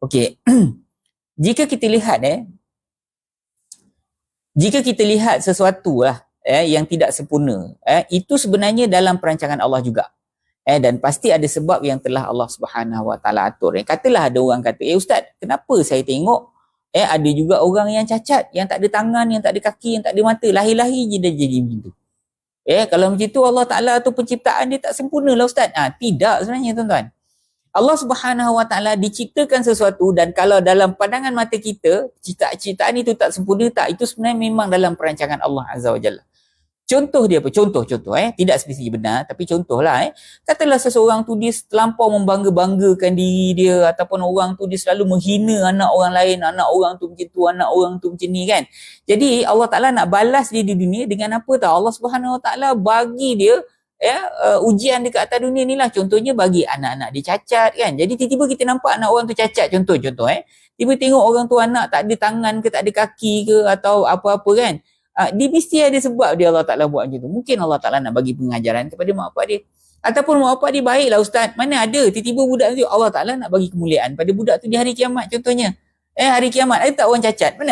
Okey. Jika kita lihat jika kita lihat sesuatu lah yang tidak sempurna, itu sebenarnya dalam perancangan Allah juga. Dan pasti ada sebab yang telah Allah Subhanahu Wa Taala atur. Katalah ada orang kata, ustaz, kenapa saya tengok ada juga orang yang cacat, yang tak ada tangan, yang tak ada kaki, yang tak ada mata, lahir-lahir je dah jadi begitu. Kalau macam tu Allah Taala tu penciptaan dia tak sempurna lah ustaz. Tidak sebenarnya tuan-tuan. Allah Subhanahu Wa Taala diciptakan sesuatu, dan kalau dalam pandangan mata kita ciptaan itu tak sempurna, tak, itu sebenarnya memang dalam perancangan Allah Azza wa Jalla. Contoh dia apa? Contoh tidak spesifik benar, tapi contohlah katalah seseorang tu dia terlampau membangga-banggakan diri dia, ataupun orang tu dia selalu menghina anak orang lain, anak orang tu macam tu, anak orang tu macam ni kan. Jadi Allah Taala nak balas dia di dunia dengan apa tahu? Allah Subhanahu Wa Taala bagi dia ujian dekat atas dunia ni lah. Contohnya bagi anak-anak dia cacat kan. Jadi tiba-tiba kita nampak anak orang tu cacat, contoh tiba tengok orang tu anak tak ada tangan ke, tak ada kaki ke, atau apa-apa kan. Dia mesti ada sebab dia Allah Ta'ala buat macam tu. Mungkin Allah Ta'ala nak bagi pengajaran kepada mak bapak dia, ataupun mak bapak dia baiklah ustaz, mana ada tiba-tiba budak tu Allah Ta'ala nak bagi kemuliaan pada budak tu di hari kiamat. Contohnya hari kiamat ada tak orang cacat? Mana